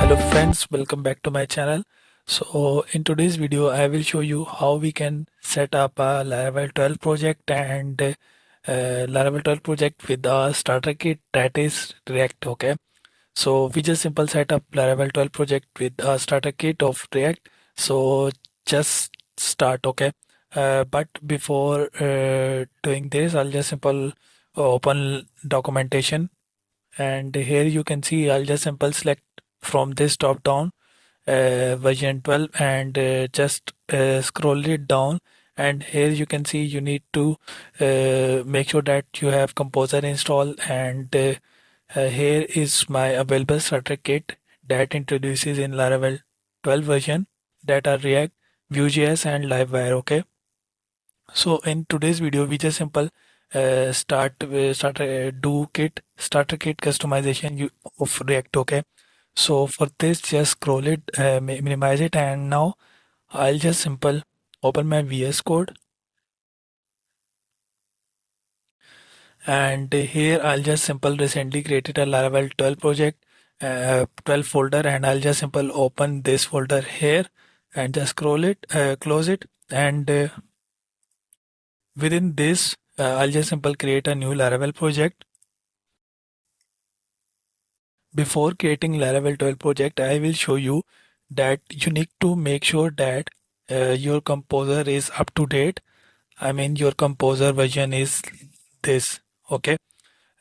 Hello friends, welcome back to my channel. So in today's video I will show you how we can set up a Laravel 12 project and Laravel 12 project with a starter kit that is React. Okay, so we just simple set up Laravel 12 project with a starter kit of React. So just start. Okay, but before doing this I'll just simple open documentation, and here you can see I'll just simple select from this drop down version 12, and just scroll it down, and here you can see you need to make sure that you have Composer installed, and here is my available starter kit that introduces in Laravel 12 version that are React, Vue.js and Livewire. Okay, so in today's video, we just simple do kit starter kit customization of React. Okay, so for this, just scroll it, minimize it, and now I'll just simple open my VS Code, and here I'll just simple recently created a Laravel 12 project, 12 folder, and I'll just simple open this folder here, and just scroll it, close it, and within this, I'll just simple create a new Laravel project. Before creating Laravel 12 project, I will show you that you need to make sure that your composer is up to date. I mean your composer version is this. Okay,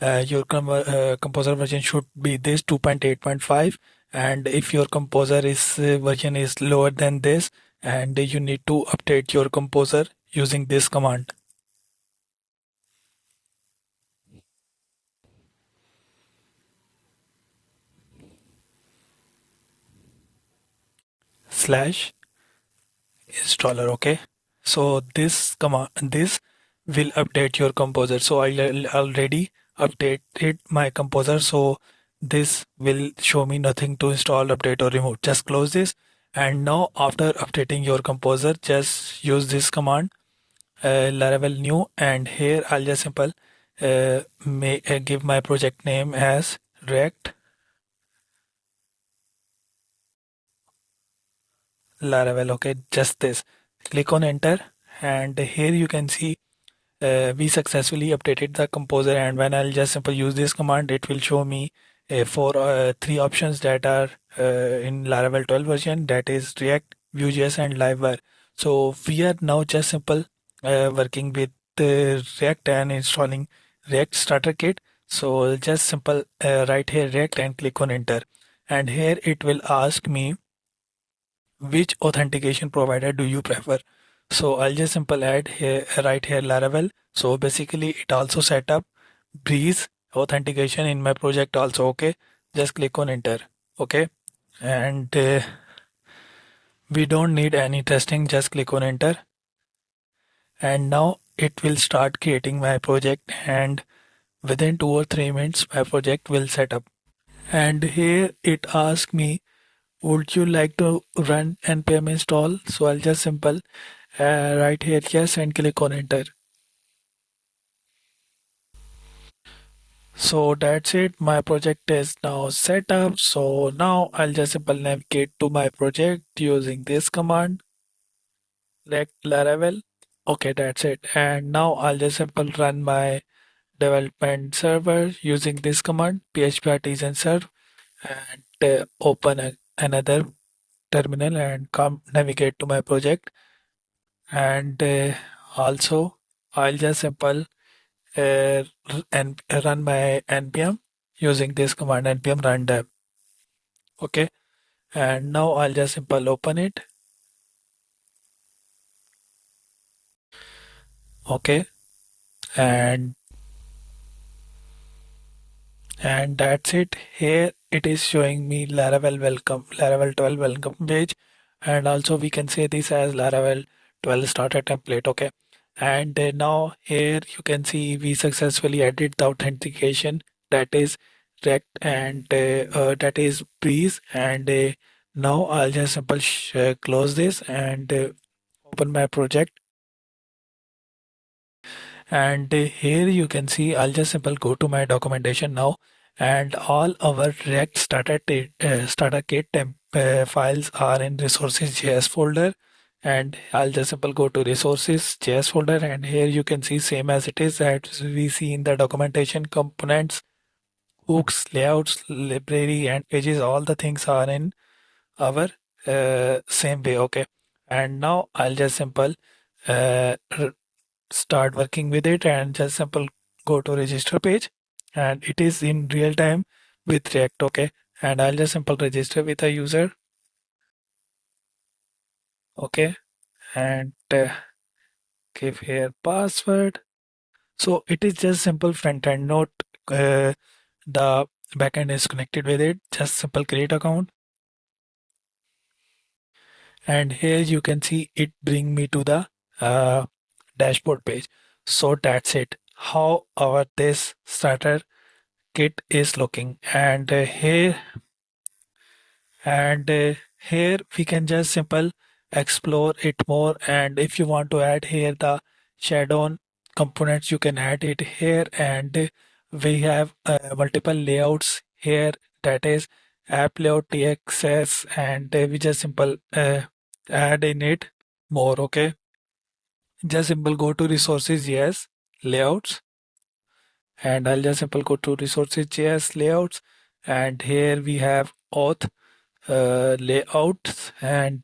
your composer version should be this 2.8.5, and if your composer is version is lower than this, and you need to update your composer using this command slash installer. Okay, so this command, this will update your composer. So already updated my composer, so this will show me nothing to install, update or remove. Just close this, and now after updating your composer, just use this command, Laravel new, and here I'll just simple give my project name as React Laravel. Okay, just this, click on enter, and here you can see we successfully updated the composer, and when I'll just simply use this command, it will show me three options that are in Laravel 12 version, that is React, Vue.js and Livewire. So we are now just simple working with React and installing React starter kit. So just simple write here React and click on enter, and here it will ask me which authentication provider do you prefer. So I'll just simple add here right here Laravel. So basically it also set up Breeze authentication in my project also. Okay, just click on enter. Okay, and we don't need any testing, just click on enter, and now it will start creating my project, and within 2 or 3 minutes my project will set up. And here it asks me, would you like to run npm install? So I'll just simple right here yes and click on enter. So that's it, my project is now set up. So now I'll just simple navigate to my project using this command, select Laravel. Okay, that's it, and now I'll just simple run my development server using this command, php artisan serve, and open another terminal and come navigate to my project, and also I'll just simple and run my npm using this command, npm run dev. Okay, and now I'll just simple open it. Okay, and that's it. Here it is showing me Laravel welcome, Laravel 12 welcome page, and also we can say this as Laravel 12 starter template. Okay, and now here you can see we successfully added the authentication, that is React, and that is Breeze, and now I'll just simple close this and open my project, and here you can see I'll just simple go to my documentation now, and all our React starter kit files are in resources.js folder. And I'll just simply go to resources.js folder, and here you can see same as it is as we see in the documentation components, hooks, layouts, library, and pages. All the things are in our same way. Okay, and now I'll just simple uh, r- start working with it, and just simple go to register page, and it is in real time with React. Okay, and I'll just simple register with a user. Okay, and give here password. So it is just simple front end, not the backend is connected with it. Just simple create account, and here you can see it bring me to the uh, dashboard page. So that's it. How our this starter kit is looking, and here we can just simple explore it more. And if you want to add here the shadow components, you can add it here. And we have multiple layouts here, that is app layout txs, and we just simple add in it more. Okay, just simple go to resources, yes, layouts, and I'll just simple go to resources js layouts, and here we have auth layouts, and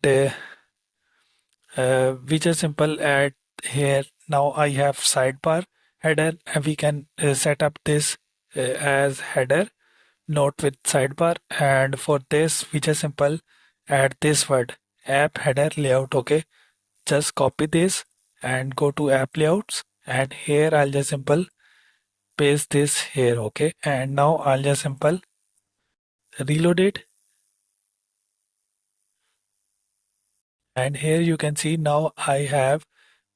we just simple add here. Now I have sidebar header, and we can set up this as header note with sidebar, and for this we just simple add this word app header layout. Okay, just copy this and go to app layouts, and here I'll just simple paste this here. Okay, and now I'll just simple reload it, and here you can see now I have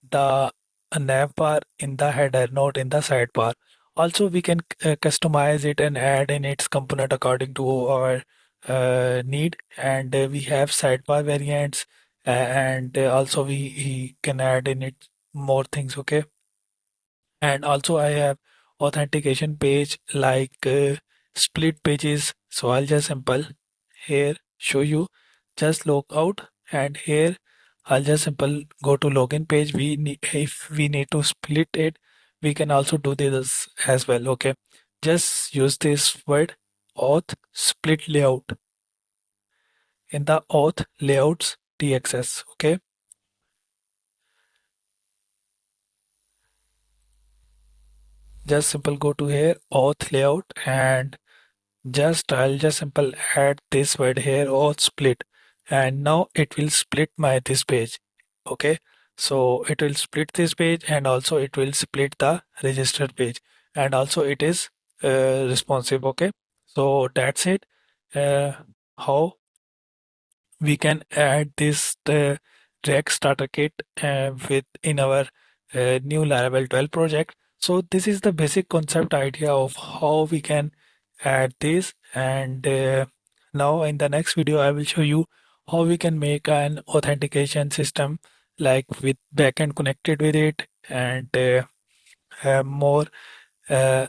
the nav bar in the header, not in the sidebar. Also, we can customize it and add in its component according to our need. And we have sidebar variants, and also we can add in it more things. Okay, and also I have authentication page like split pages. So I'll just simple here show you, just log out, and here I'll just simple go to login page. We need, if we need to split it, we can also do this as well. Okay, just use this word auth split layout in the auth layouts txs. Okay, just simple go to here auth layout, and I'll just simple add this word here or split, and now it will split my this page. Okay, so it will split this page, and also it will split the register page, and also it is responsive. Okay, so that's it. Uh, how we can add this React starter kit with in our new Laravel 12 project. So this is the basic concept idea of how we can add this. And now in the next video I will show you how we can make an authentication system like with backend connected with it, and have more uh,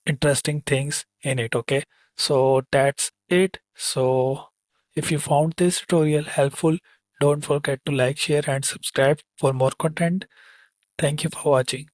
interesting things in it. Okay, so that's it. So if you found this tutorial helpful, don't forget to like, share, and subscribe for more content. Thank you for watching.